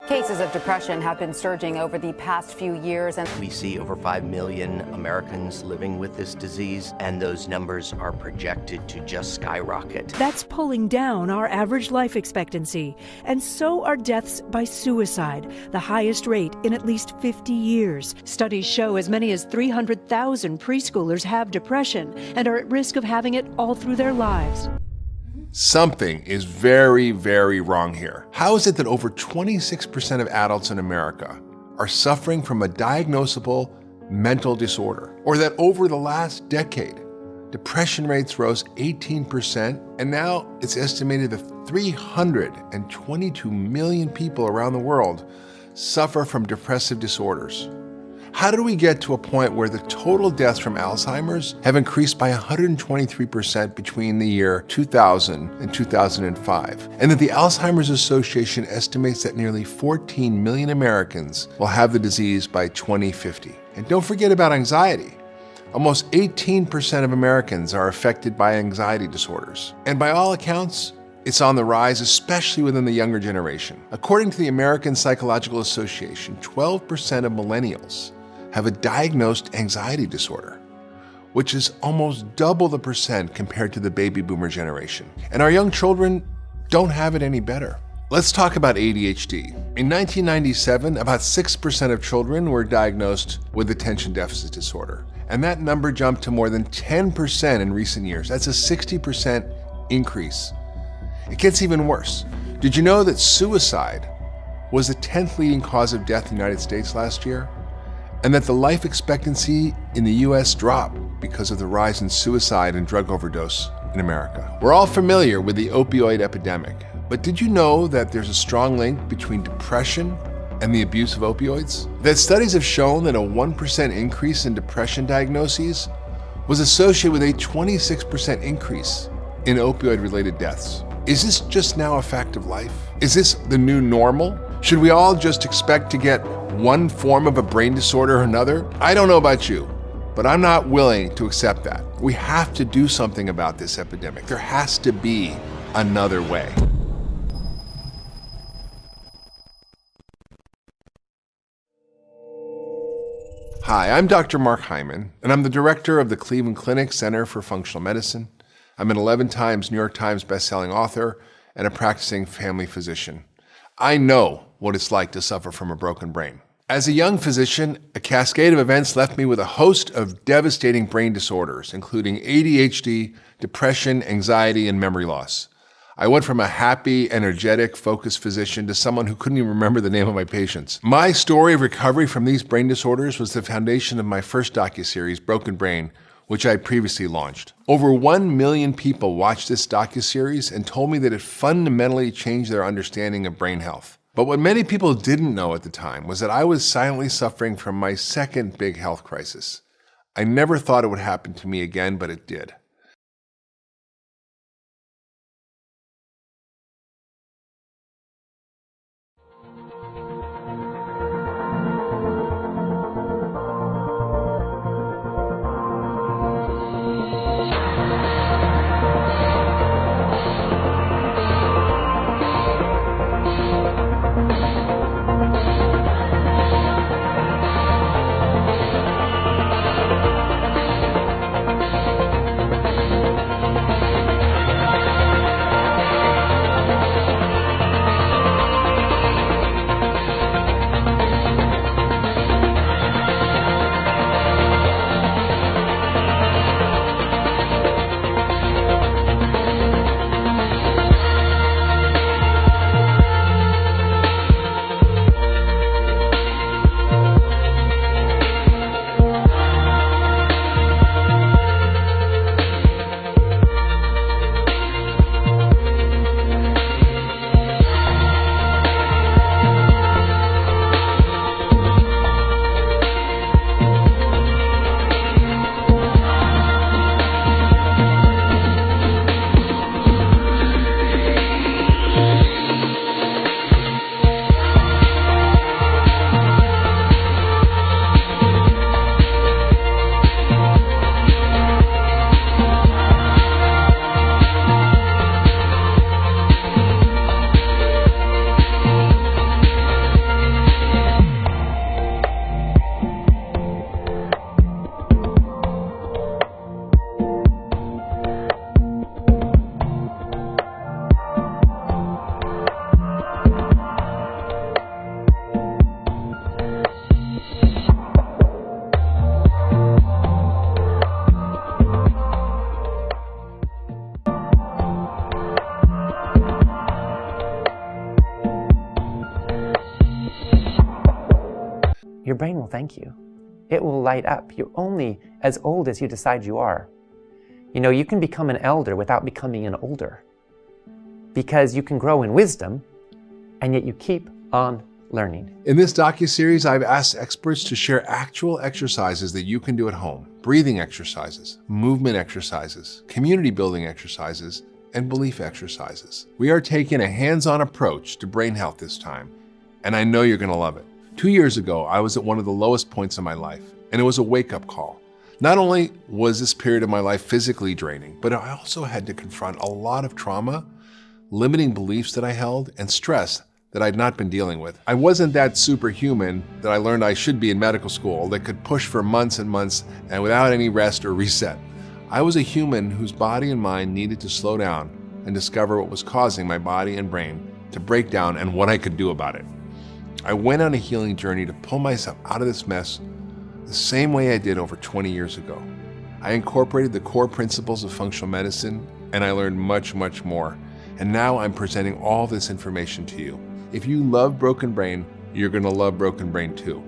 Cases of depression have been surging over the past few years. And we see over 5 million Americans living with this disease, and those numbers are projected to just skyrocket. That's pulling down our average life expectancy, and so are deaths by suicide, the highest rate in at least 50 years. Studies show as many as 300,000 preschoolers have depression and are at risk of having it all through their lives. Something is very, very wrong here. How is it that over 26% of adults in America are suffering from a diagnosable mental disorder? Or that over the last decade, depression rates rose 18%, and now it's estimated that 322 million people around the world suffer from depressive disorders. How did we get to a point where the total deaths from Alzheimer's have increased by 123% between the year 2000 and 2005, and that the Alzheimer's Association estimates that nearly 14 million Americans will have the disease by 2050? And don't forget about anxiety. Almost 18% of Americans are affected by anxiety disorders. And by all accounts, it's on the rise, especially within the younger generation. According to the American Psychological Association, 12% of millennials have a diagnosed anxiety disorder, which is almost double the percent compared to the baby boomer generation. And our young children don't have it any better. Let's talk about ADHD. In 1997, about 6% of children were diagnosed with attention deficit disorder. And that number jumped to more than 10% in recent years. That's a 60% increase. It gets even worse. Did you know that suicide was the 10th leading cause of death in the United States last year? And that the life expectancy in the US dropped because of the rise in suicide and drug overdose in America. We're all familiar with the opioid epidemic, but did you know that there's a strong link between depression and the abuse of opioids? That studies have shown that a 1% increase in depression diagnoses was associated with a 26% increase in opioid-related deaths. Is this just now a fact of life? Is this the new normal? Should we all just expect to get one form of a brain disorder or another? I don't know about you, but I'm not willing to accept that. We have to do something about this epidemic. There has to be another way. Hi, I'm Dr. Mark Hyman, and I'm the director of the Cleveland Clinic Center for Functional Medicine. I'm an 11 times New York Times bestselling author and a practicing family physician. I know what it's like to suffer from a broken brain. As a young physician, a cascade of events left me with a host of devastating brain disorders, including ADHD, depression, anxiety, and memory loss. I went from a happy, energetic, focused physician to someone who couldn't even remember the name of my patients. My story of recovery from these brain disorders was the foundation of my first docuseries, Broken Brain, which I previously launched. Over 1 million people watched this docuseries and told me that it fundamentally changed their understanding of brain health. But what many people didn't know at the time was that I was silently suffering from my second big health crisis. I never thought it would happen to me again, but it did. your brain will thank you. It will light up. You're only as old as you decide you are. You know, you can become an elder without becoming an older, because you can grow in wisdom, and yet you keep on learning. In this docuseries, I've asked experts to share actual exercises that you can do at home. Breathing exercises, movement exercises, community building exercises, and belief exercises. We are taking a hands-on approach to brain health this time, and I know you're gonna love it. 2 years ago, I was at one of the lowest points in my life, and it was a wake-up call. Not only was this period of my life physically draining, but I also had to confront a lot of trauma, limiting beliefs that I held, and stress that I'd not been dealing with. I wasn't that superhuman that I learned I should be in medical school that could push for months and months and without any rest or reset. I was a human whose body and mind needed to slow down and discover what was causing my body and brain to break down and what I could do about it. I went on a healing journey to pull myself out of this mess the same way I did over 20 years ago. I incorporated the core principles of functional medicine, and I learned much, much more. And now I'm presenting all this information to you. If you love Broken Brain, you're gonna love Broken Brain too.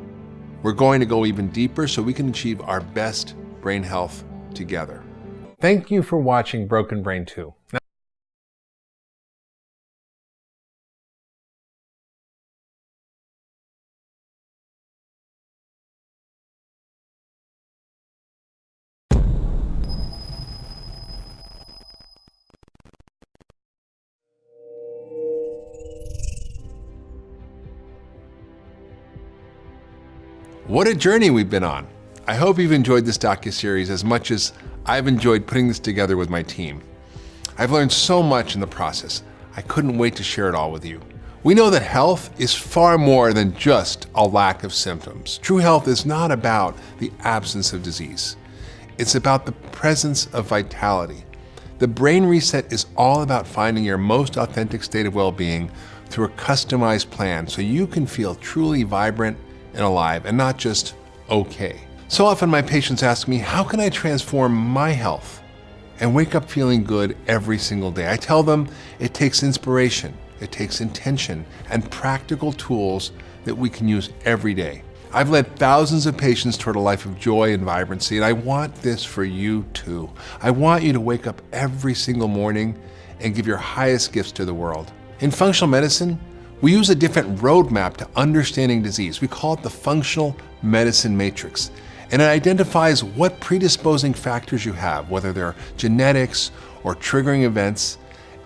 We're going to go even deeper so we can achieve our best brain health together. Thank you for watching Broken Brain 2. What a journey we've been on. I hope you've enjoyed this docuseries as much as I've enjoyed putting this together with my team. I've learned so much in the process. I couldn't wait to share it all with you. We know that health is far more than just a lack of symptoms. True health is not about the absence of disease. It's about the presence of vitality. The Brain Reset is all about finding your most authentic state of well-being through a customized plan so you can feel truly vibrant and alive, and not just okay. So often my patients ask me, how can I transform my health and wake up feeling good every single day? I tell them it takes inspiration, it takes intention, and practical tools that we can use every day. I've led thousands of patients toward a life of joy and vibrancy, and I want this for you too. I want you to wake up every single morning and give your highest gifts to the world. In functional medicine, we use a different roadmap to understanding disease. We call it the Functional Medicine Matrix. And it identifies what predisposing factors you have, whether they're genetics or triggering events,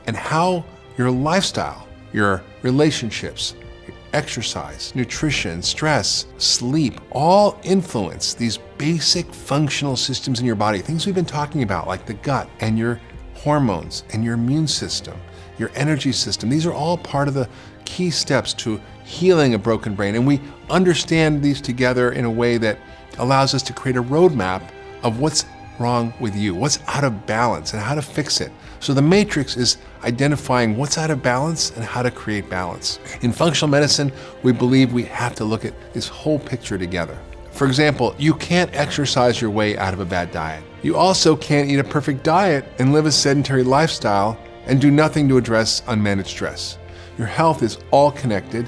and how your lifestyle, your relationships, your exercise, nutrition, stress, sleep, all influence these basic functional systems in your body, things we've been talking about, like the gut and your hormones and your immune system, your energy system. These are all part of the key steps to healing a broken brain, and we understand these together in a way that allows us to create a roadmap of what's wrong with you, what's out of balance, and how to fix it. So the matrix is identifying what's out of balance and how to create balance. In functional medicine, we believe we have to look at this whole picture together. For example, you can't exercise your way out of a bad diet. You also can't eat a perfect diet and live a sedentary lifestyle and do nothing to address unmanaged stress. Your health is all connected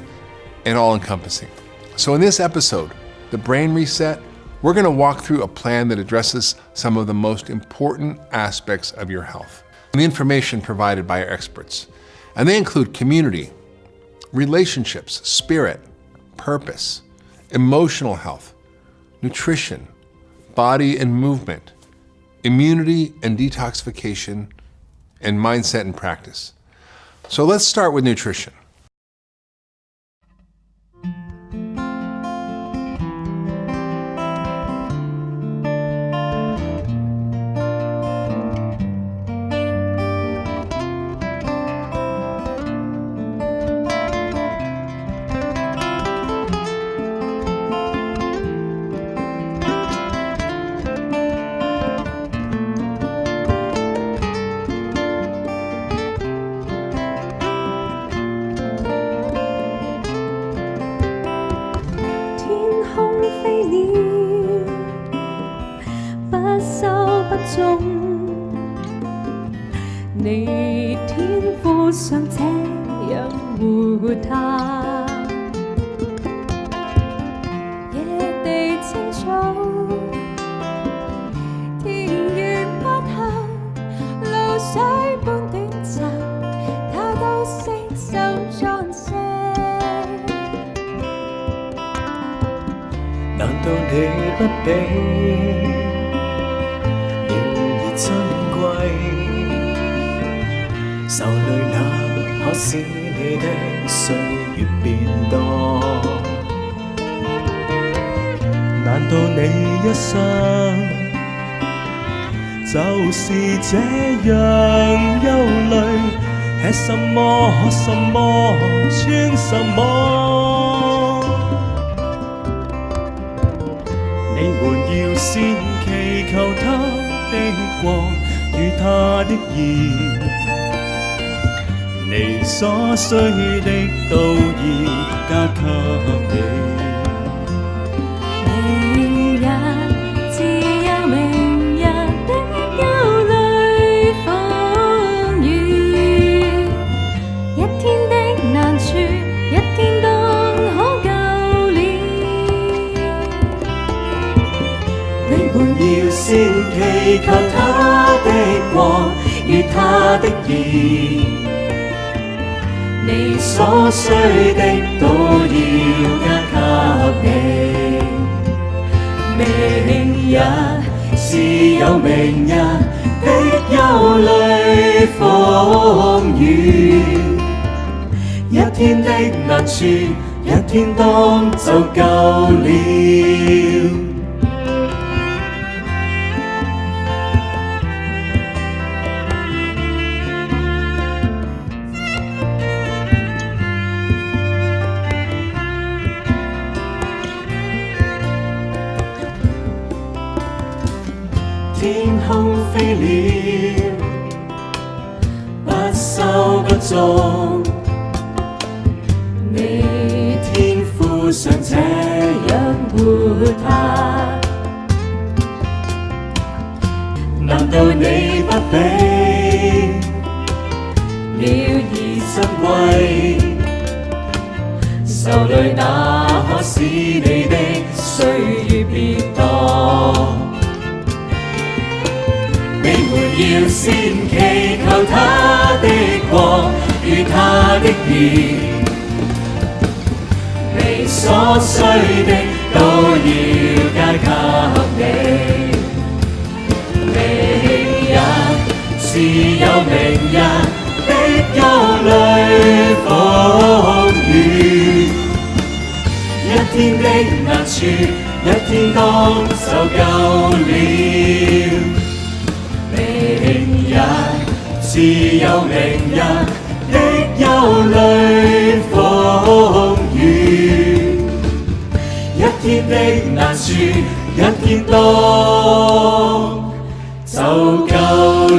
and all encompassing. So in this episode, The Brain Reset, we're gonna walk through a plan that addresses some of the most important aspects of your health and the information provided by our experts. And they include community, relationships, spirit, purpose, emotional health, nutrition, body and movement, immunity and detoxification, and mindset and practice. So let's start with nutrition.你天賦上這樣活他，夜道你不比了而珍貴？受累那可使你的歲月變多？難道你一生就是這樣憂慮？吃什麼，喝什麼，穿什麼？你們要先祈求他的國與他的義，你所需的都已加給你。明日自有明日的憂慮風雨，一天的難處，一天當可救了。你們要先祈求他的國與他的義，你所需的都要加給你。明日是有明日的憂慮風雨，一天的難處，一天當就夠了。天空飛鳥，不收不種，你天父常這樣活他，難道你不比了而珍貴？受累那可使你的歲月變多？你們要先祈求他的國與他的義，你所需的都要加給你。明日是有明日的憂慮風雨，一天的難處，一天當就夠了。明日自有明日的憂慮風雨，一天的難處，一天當就夠了。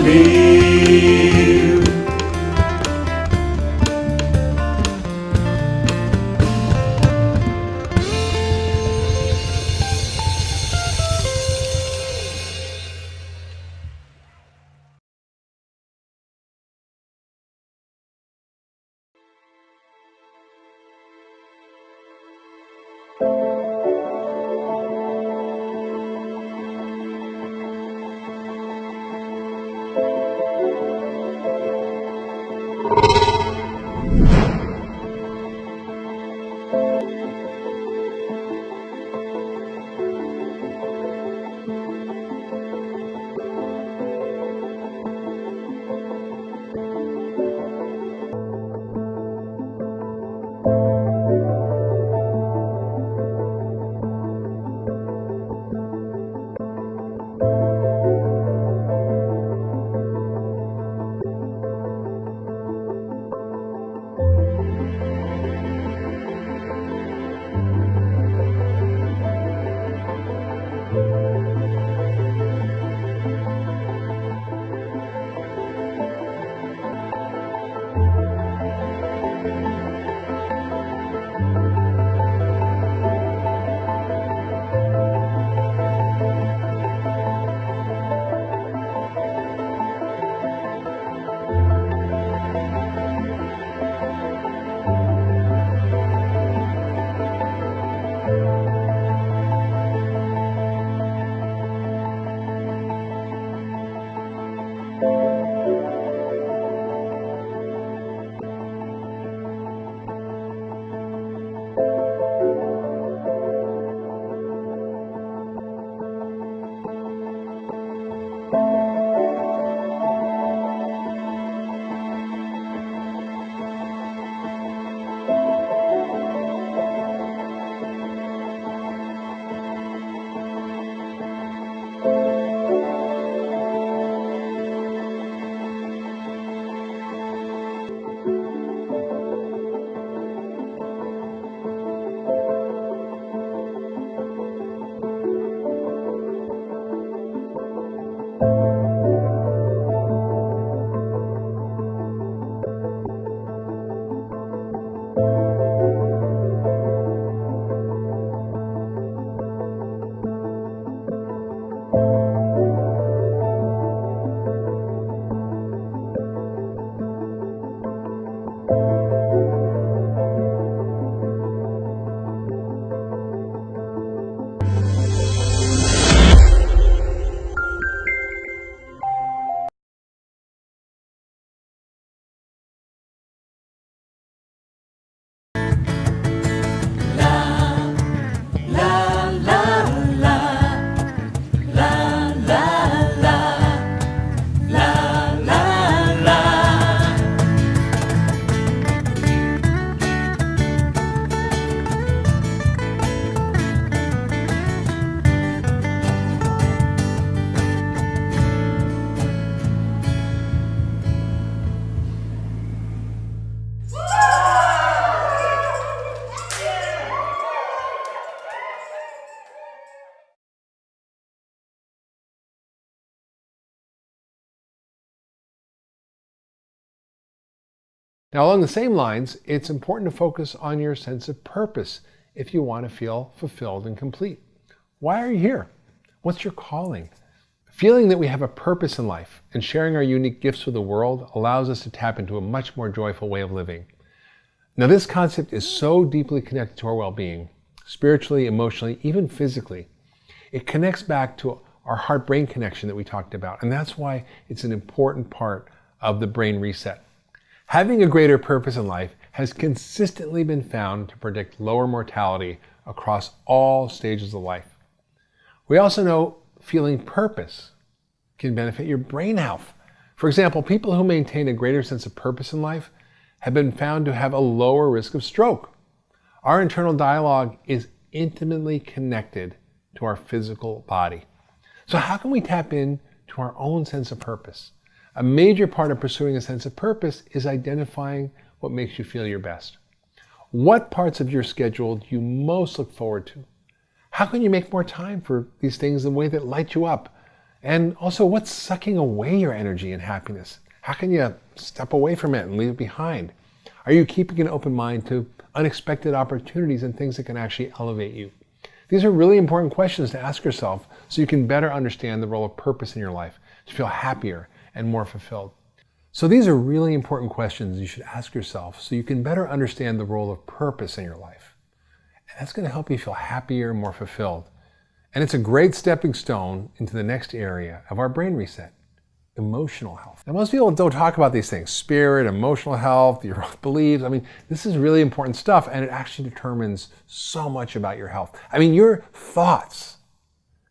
Now, along the same lines, it's important to focus on your sense of purpose if you want to feel fulfilled and complete. Why are you here? What's your calling? Feeling that we have a purpose in life and sharing our unique gifts with the world allows us to tap into a much more joyful way of living. Now, this concept is so deeply connected to our well-being, spiritually, emotionally, even physically. It connects back to our heart-brain connection that we talked about, and that's why it's an important part of the brain reset. Having a greater purpose in life has consistently been found to predict lower mortality across all stages of life. We also know feeling purpose can benefit your brain health. For example, people who maintain a greater sense of purpose in life have been found to have a lower risk of stroke. Our internal dialogue is intimately connected to our physical body. So how can we tap into our own sense of purpose? A major part of pursuing a sense of purpose is identifying what makes you feel your best. What parts of your schedule do you most look forward to? How can you make more time for these things in a way that light you up? And also, what's sucking away your energy and happiness? How can you step away from it and leave it behind? Are you keeping an open mind to unexpected opportunities and things that can actually elevate you? These are really important questions to ask yourself so you can better understand the role of purpose in your life, to feel happier and more fulfilled. So these are really important questions you should ask yourself so you can better understand the role of purpose in your life. And that's going to help you feel happier and more fulfilled. And it's a great stepping stone into the next area of our brain reset, emotional health. Now, most people don't talk about these things, spirit, emotional health, your beliefs. I mean, this is really important stuff, and it actually determines so much about your health. I mean, your thoughts,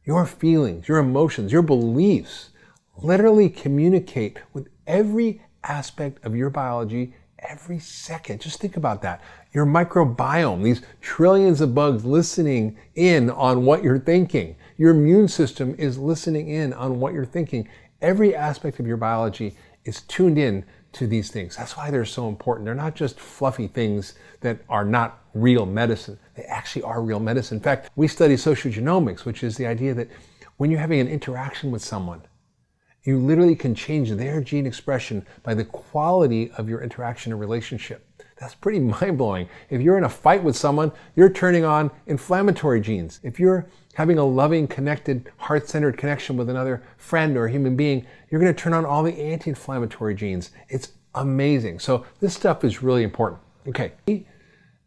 your feelings, your emotions, your beliefs literally communicate with every aspect of your biology every second. Just think about that. Your microbiome, these trillions of bugs listening in on what you're thinking. Your immune system is listening in on what you're thinking. Every aspect of your biology is tuned in to these things. That's why they're so important. They're not just fluffy things that are not real medicine. They actually are real medicine. In fact, we study sociogenomics, which is the idea that when you're having an interaction with someone, you literally can change their gene expression by the quality of your interaction and relationship. That's pretty mind-blowing. If you're in a fight with someone, you're turning on inflammatory genes. If you're having a loving, connected, heart-centered connection with another friend or a human being, you're going to turn on all the anti-inflammatory genes. It's amazing. So this stuff is really important. Okay.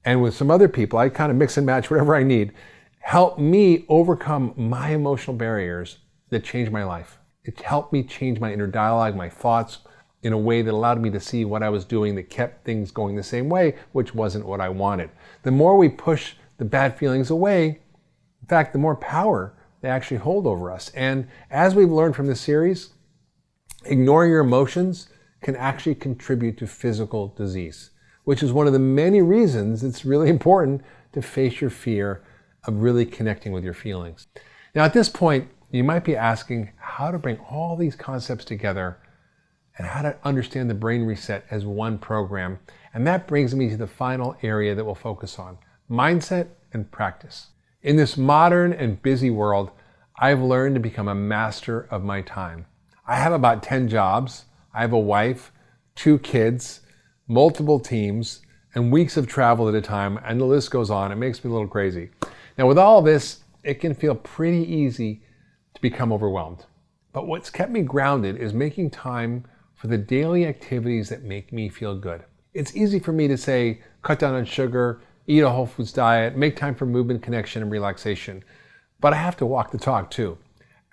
And with some other people, I kind of mix and match whatever I need. Help me overcome my emotional barriers that change my life. It helped me change my inner dialogue, my thoughts, in a way that allowed me to see what I was doing that kept things going the same way, which wasn't what I wanted. The more we push the bad feelings away, in fact, the more power they actually hold over us. And as we've learned from this series, ignoring your emotions can actually contribute to physical disease, which is one of the many reasons it's really important to face your fear of really connecting with your feelings. Now, at this point, you might be asking how to bring all these concepts together and how to understand the brain reset as one program. And that brings me to the final area that we'll focus on, mindset and practice. In this modern and busy world, I've learned to become a master of my time. I have about 10 jobs. I have a wife, 2 kids, multiple teams, and weeks of travel at a time, and the list goes on. It makes me a little crazy. Now, with all this, it can feel pretty easy to become overwhelmed. But what's kept me grounded is making time for the daily activities that make me feel good. It's easy for me to say, cut down on sugar, eat a whole foods diet, make time for movement, connection, and relaxation. But I have to walk the talk too.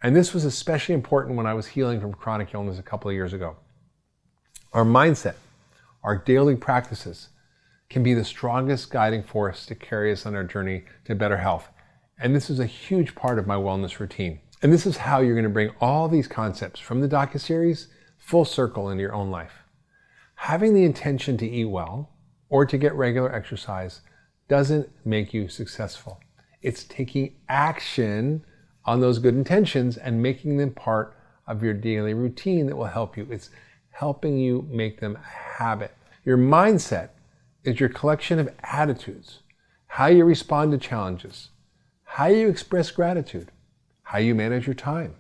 And this was especially important when I was healing from chronic illness a couple of years ago. Our mindset, our daily practices, can be the strongest guiding force to carry us on our journey to better health. And this is a huge part of my wellness routine. And this is how you're going to bring all these concepts from the docuseries full circle into your own life. Having the intention to eat well or to get regular exercise doesn't make you successful. It's taking action on those good intentions and making them part of your daily routine that will help you. It's helping you make them a habit. Your mindset is your collection of attitudes, how you respond to challenges, how you express gratitude, how you manage your time,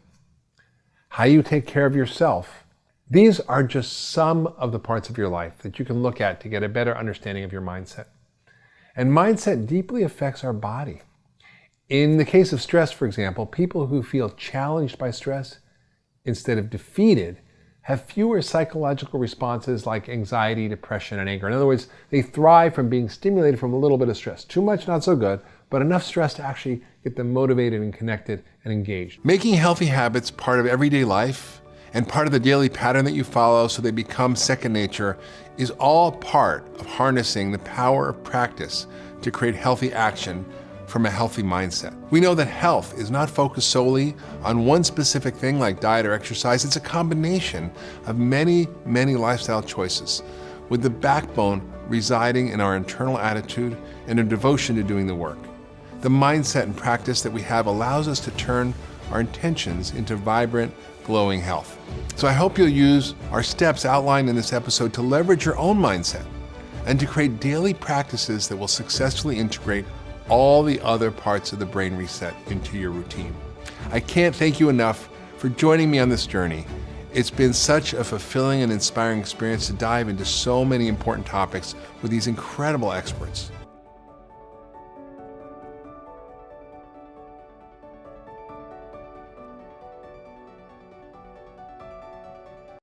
how you take care of yourself, These are just some of the parts of your life that you can look at to get a better understanding of your mindset. And mindset deeply affects our body. In the case of stress, for example, people who feel challenged by stress instead of defeated have fewer psychological responses like anxiety, depression, and anger. In other words, they thrive from being stimulated from a little bit of stress. Too much, not so good, but enough stress to actually get them motivated and connected and engaged. Making healthy habits part of everyday life and part of the daily pattern that you follow so they become second nature is all part of harnessing the power of practice to create healthy action from a healthy mindset. We know that health is not focused solely on one specific thing like diet or exercise. It's a combination of many, many lifestyle choices, with the backbone residing in our internal attitude and a devotion to doing the work. The mindset and practice that we have allows us to turn our intentions into vibrant, glowing health. So I hope you'll use our steps outlined in this episode to leverage your own mindset and to create daily practices that will successfully integrate all the other parts of the brain reset into your routine. I can't thank you enough for joining me on this journey. It's been such a fulfilling and inspiring experience to dive into so many important topics with these incredible experts.